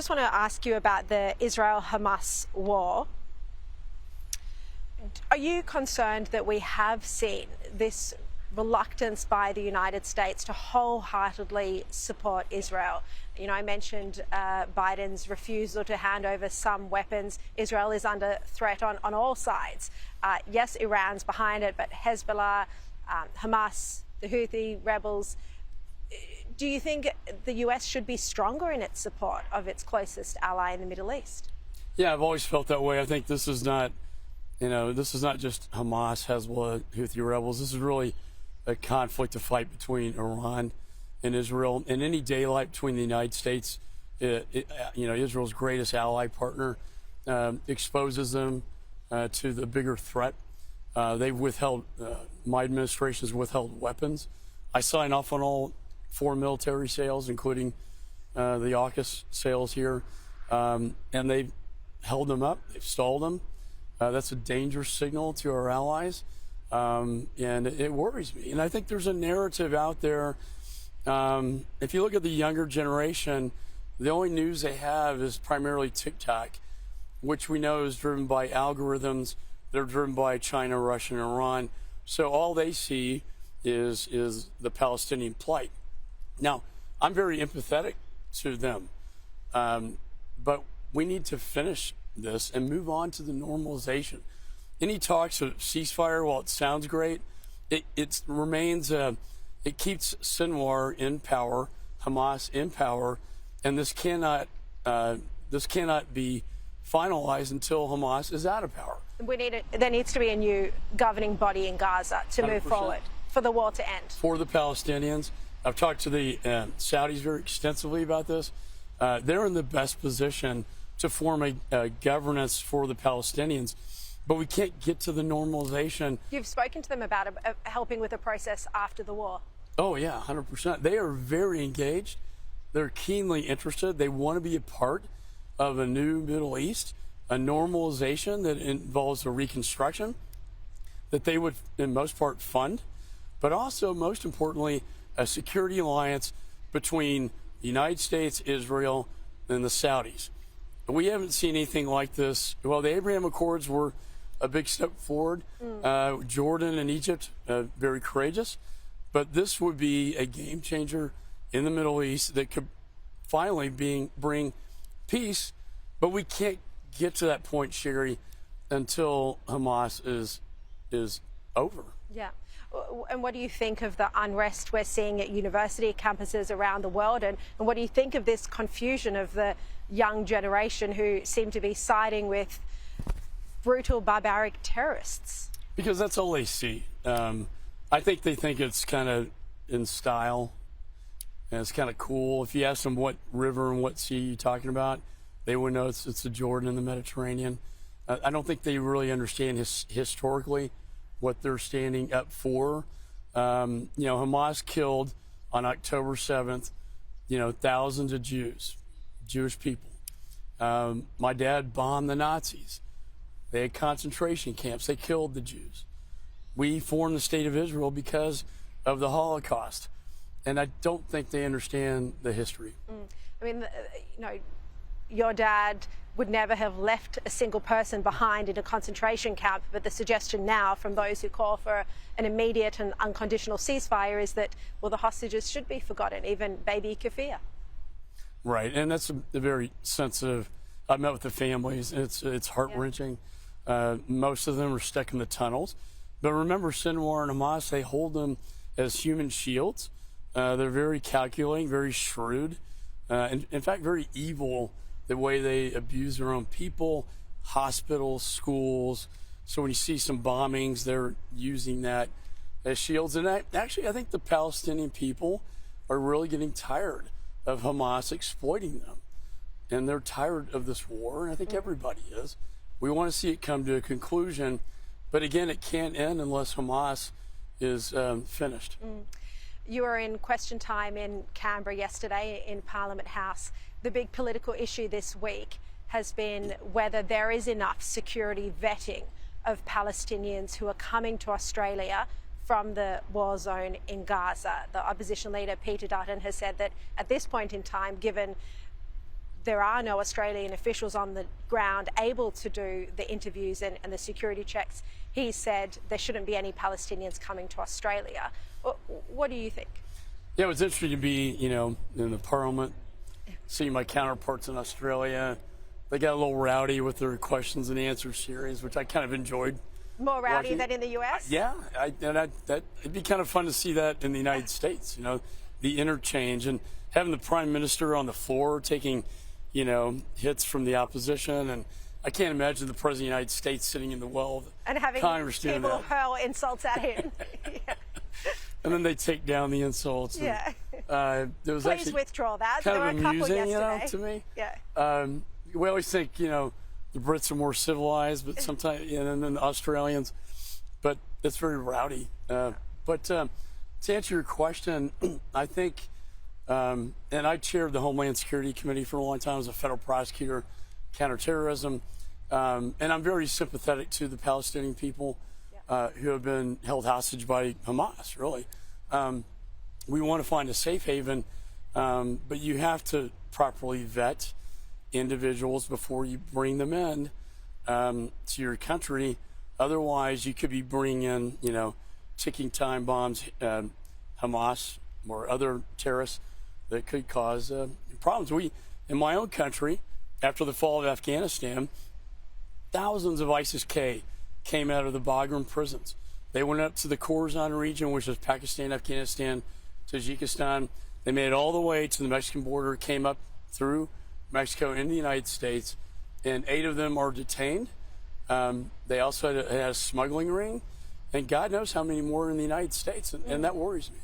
I just want to ask you about the Israel-Hamas war. Are you concerned that we have seen this reluctance by the United States to wholeheartedly support Israel? You know, I mentioned Biden's refusal to hand over some weapons. Israel is under threat on all sides. Yes, Iran's behind it, but Hezbollah, Hamas, the Houthi rebels. Do you think the US should be stronger in its support of its closest ally in the Middle East? Yeah, I've always felt that way. I think this is not, this is not just Hamas, Hezbollah, Houthi rebels. This is really a conflict, a fight between Iran and Israel. And any daylight between the United States, Israel's greatest ally partner, exposes them to the bigger threat. They've withheld, my administration has withheld weapons. I sign off on all foreign military sales, including the AUKUS sales here, and they've held them up, they've stalled them. That's a dangerous signal to our allies, and it worries me. And I think there's a narrative out there. If you look at the younger generation, the only news they have is primarily TikTok, which we know is driven by algorithms. They're driven by China, Russia, and Iran. So all they see is the Palestinian plight. Now, I'm very empathetic to them, but we need to finish this and move on to the normalization. Any talks of ceasefire, while it sounds great, it remains, it keeps Sinwar in power, Hamas in power, and this cannot be finalized until Hamas is out of power. There needs to be a new governing body in Gaza to 100%. move forward for the war to end. For the Palestinians. I've talked to the Saudis very extensively about this. They're in the best position to form a governance for the Palestinians, but we can't get to the normalization. You've spoken to them about helping with the process after the war. Oh, yeah, 100%. They are very engaged. They're keenly interested. They want to be a part of a new Middle East, a normalization that involves a reconstruction that they would, in most part, fund, but also, most importantly, a security alliance between the United States, Israel, and the Saudis. We haven't seen anything like this. Well, the Abraham Accords were a big step forward. Jordan and Egypt, very courageous. But this would be a game changer in the Middle East that could finally bring peace. But we can't get to that point, Sharri, until Hamas is over. Yeah. And what do you think of the unrest we're seeing at university campuses around the world? And what do you think of this confusion of the young generation who seem to be siding with brutal, barbaric terrorists? Because that's all they see. I think they think it's kind of in style and it's kind of cool. If you ask them what river and what sea you're talking about, they would know it's the Jordan and the Mediterranean. I don't think they really understand historically what they're standing up for. Hamas killed on October 7th, thousands of Jews, Jewish people. My dad bombed the Nazis. They had concentration camps. They killed the Jews. We formed the state of Israel because of the Holocaust. And I don't think they understand the history. I mean, your dad would never have left a single person behind in a concentration camp, but the suggestion now from those who call for an immediate and unconditional ceasefire is that, well, the hostages should be forgotten, even baby Kafir. Right, and that's a very sensitive. I met with the families. It's heart-wrenching. Yeah. Most of them are stuck in the tunnels. But remember, Sinwar and Hamas, they hold them as human shields. They're very calculating, very shrewd, and in fact, very evil. The way they abuse their own people, hospitals, schools. So when you see some bombings, they're using that as shields. And I think the Palestinian people are really getting tired of Hamas exploiting them. And they're tired of this war, and I think everybody is. We want to see it come to a conclusion. But again, it can't end unless Hamas is finished. You were in question time in Canberra yesterday in Parliament House. The big political issue this week has been whether there is enough security vetting of Palestinians who are coming to Australia from the war zone in Gaza. The opposition leader, Peter Dutton, has said that at this point in time, given there are no Australian officials on the ground able to do the interviews and the security checks, he said there shouldn't be any Palestinians coming to Australia. What do you think? Yeah, it was interesting to be, in the Parliament, see my counterparts in Australia. They got a little rowdy with their questions and answer series, which I kind of enjoyed. More rowdy than in the US? Yeah, it'd be kind of fun to see that in the United States, the interchange and having the Prime Minister on the floor taking, hits from the opposition. And I can't imagine the President of the United States sitting in the well of and having Congress doing people that. hurl insults at him. Yeah. And then they take down the insults. And, yeah. There was Please withdraw that. Kind there of were a couple amusing, yesterday. to me. Yeah. We always think, the Brits are more civilized, but sometimes, and then the Australians, but it's very rowdy. But to answer your question, I think, and I chaired the Homeland Security Committee for a long time as a federal prosecutor, counterterrorism, and I'm very sympathetic to the Palestinian people who have been held hostage by Hamas, really. We want to find a safe haven, but you have to properly vet individuals before you bring them in to your country. Otherwise, you could be bringing in, ticking time bombs, Hamas or other terrorists that could cause problems. In my own country, after the fall of Afghanistan, thousands of ISIS-K came out of the Bagram prisons. They went up to the Khorasan region, which is Pakistan, Afghanistan, Tajikistan. They made it all the way to the Mexican border, came up through Mexico into the United States, and 8 of them are detained. They also had a smuggling ring, and God knows how many more in the United States, and that worries me.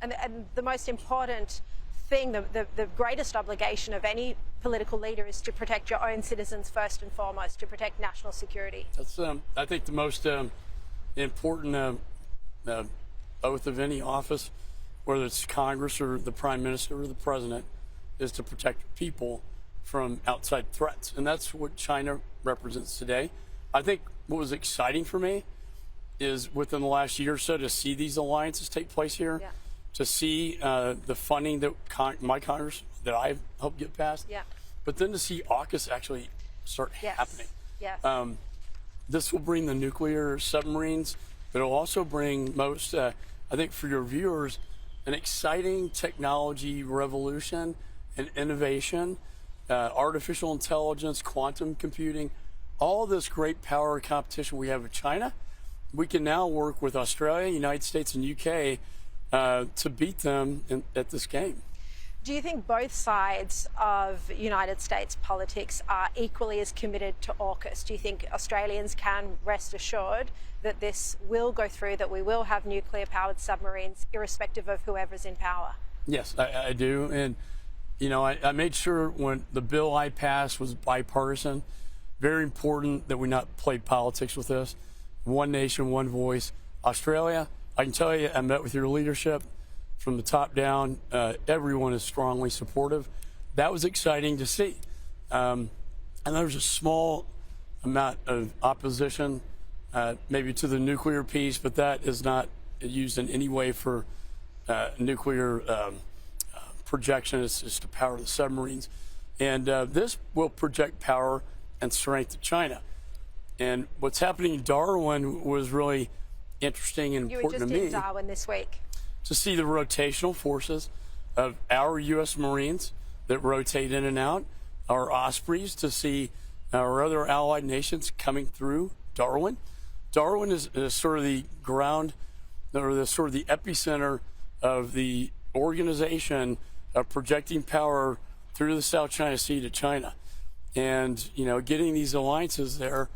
And the most important thing, the greatest obligation of any political leader is to protect your own citizens first and foremost, to protect national security. That's, I think, the most important oath of any office, whether it's Congress or the Prime Minister or the President, is to protect people from outside threats. And that's what China represents today. I think what was exciting for me is within the last year or so to see these alliances take place here, to see the funding that my Congress, that I've helped get passed, but then to see AUKUS actually start happening. Yes. This will bring the nuclear submarines, but it'll also bring I think for your viewers, an exciting technology revolution and innovation, artificial intelligence, quantum computing, all this great power competition we have with China. We can now work with Australia, United States, and UK to beat them at this game. Do you think both sides of United States politics are equally as committed to AUKUS? Do you think Australians can rest assured that this will go through, that we will have nuclear-powered submarines, irrespective of whoever's in power? Yes, I do. And, I made sure when the bill I passed was bipartisan. Very important that we not play politics with this. One nation, one voice. Australia, I can tell you, I met with your leadership from the top down. Everyone is strongly supportive. That was exciting to see. And there was a small amount of opposition, maybe to the nuclear piece, but that is not used in any way for nuclear projection. It's to power the submarines. And this will project power and strength to China. And what's happening in Darwin was really interesting and important to me. You were just in Darwin this week. To see the rotational forces of our U.S. Marines that rotate in and out, our Ospreys, to see our other allied nations coming through Darwin. Darwin is sort of the ground, or the sort of the epicenter of the organization of projecting power through the South China Sea to China. And, getting these alliances there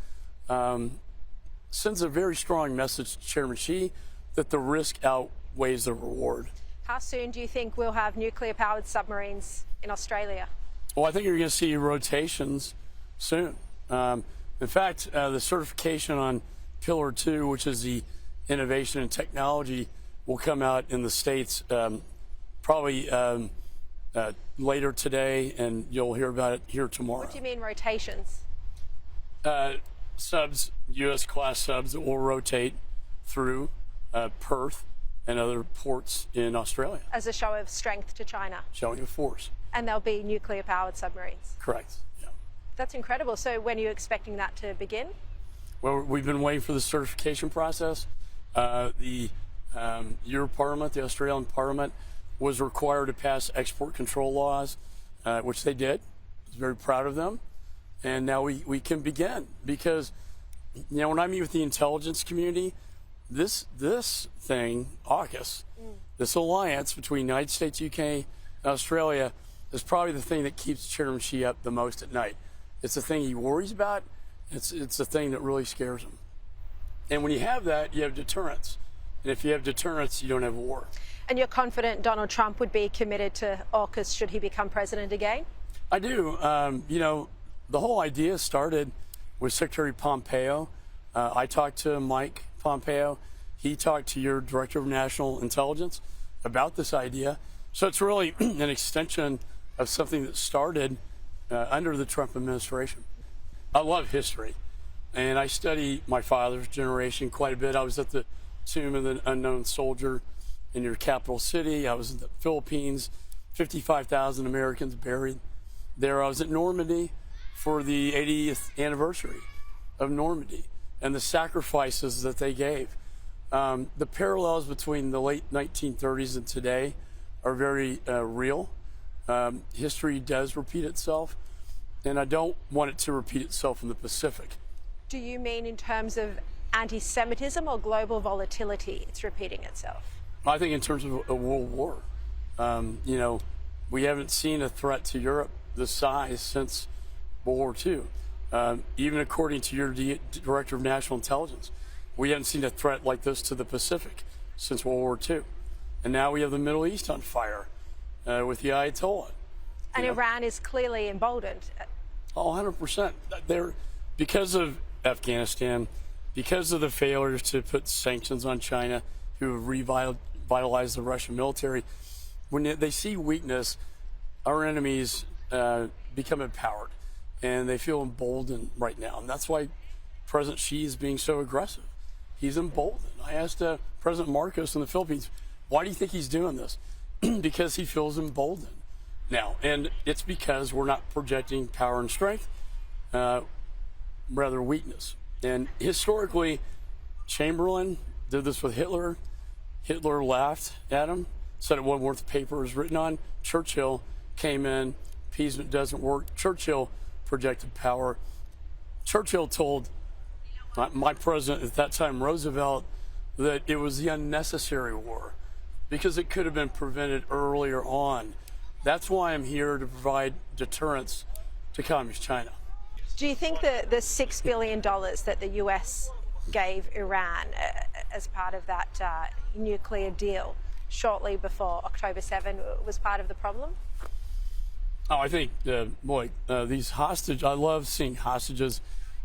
sends a very strong message to Chairman Xi that the risk outweighs the reward. How soon do you think we'll have nuclear-powered submarines in Australia? Well, I think you're going to see rotations soon. In fact, the certification on Pillar 2, which is the innovation and technology, will come out in the States probably later today, and you'll hear about it here tomorrow. What do you mean rotations? Subs, U.S.-class subs that will rotate through Perth and other ports in Australia. As a show of strength to China? Showing of force. And they'll be nuclear-powered submarines. Correct. Yeah. That's incredible. So when are you expecting that to begin? Well, we've been waiting for the certification process. The Euro Parliament, the Australian Parliament, was required to pass export control laws, which they did. I was very proud of them. And now we can begin, because, you know, when I meet with the intelligence community, this thing, AUKUS, this alliance between the United States, UK, and Australia, is probably the thing that keeps Chairman Xi up the most at night. It's the thing he worries about. It's the thing that really scares him. And when you have that, you have deterrence. And if you have deterrence, you don't have war. And you're confident Donald Trump would be committed to AUKUS should he become president again? I do. You know, the whole idea started with Secretary Pompeo. I talked to Mike Pompeo. He talked to your Director of National Intelligence about this idea. So it's really an extension of something that started under the Trump administration. I love history, and I study my father's generation quite a bit. I was at the Tomb of the Unknown Soldier in your capital city. I was in the Philippines, 55,000 Americans buried there. I was at Normandy for the 80th anniversary of Normandy and the sacrifices that they gave. The parallels between the late 1930s and today are very real. History does repeat itself, and I don't want it to repeat itself in the Pacific. Do you mean in terms of anti-Semitism or global volatility it's repeating itself? I think in terms of a world war. You know, we haven't seen a threat to Europe this size since World War II. Even according to your Director of National Intelligence, we haven't seen a threat like this to the Pacific since World War II. And now we have the Middle East on fire with the Ayatollah. And Iran is clearly emboldened. Oh, 100%. Because of Afghanistan, because of the failures to put sanctions on China, who have revitalized the Russian military, when they see weakness, our enemies become empowered, and they feel emboldened right now. And that's why President Xi is being so aggressive. He's emboldened. I asked President Marcos in the Philippines, why do you think he's doing this? Because he feels emboldened now. And it's because we're not projecting power and strength, rather weakness. And historically, Chamberlain did this with Hitler. Hitler laughed at him, said it wasn't worth the paper it was written on. Churchill came in, appeasement doesn't work. Churchill projected power. Churchill told my president at that time, Roosevelt, that it was the unnecessary war because it could have been prevented earlier on. That's why I'm here to provide deterrence to Communist China. Do you think that the $6 billion that the US gave Iran as part of that nuclear deal shortly before October 7 was part of the problem? Oh, I think, these hostages, I love seeing hostages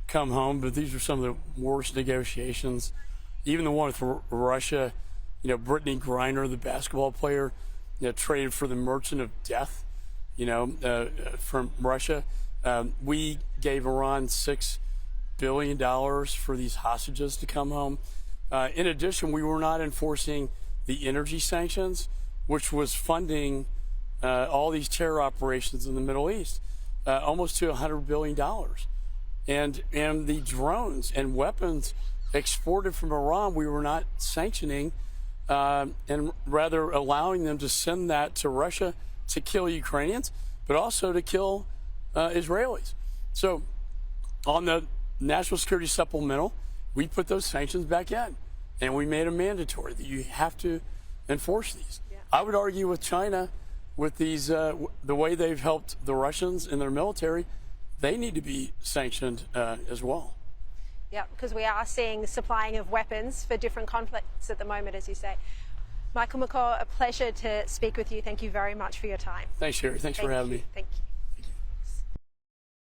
come home, but these are some of the worst negotiations. Even the one with Russia, you know, Brittany Griner, the basketball player, you know, traded for the merchant of death, you know, from Russia. We gave Iran $6 billion for these hostages to come home. In addition, we were not enforcing the energy sanctions, which was funding all these terror operations in the Middle East, almost to $100 billion. And the drones and weapons exported from Iran, we were not sanctioning, and rather allowing them to send that to Russia to kill Ukrainians, but also to kill Israelis. So on the National Security Supplemental, we put those sanctions back in, and we made them mandatory that you have to enforce these. Yeah. I would argue with China, with these, the way they've helped the Russians in their military, they need to be sanctioned as well. Yeah, because we are seeing supplying of weapons for different conflicts at the moment, as you say. Michael McCaul, a pleasure to speak with you. Thank you very much for your time. Thanks, Sharri. Thanks for having me. Thank you.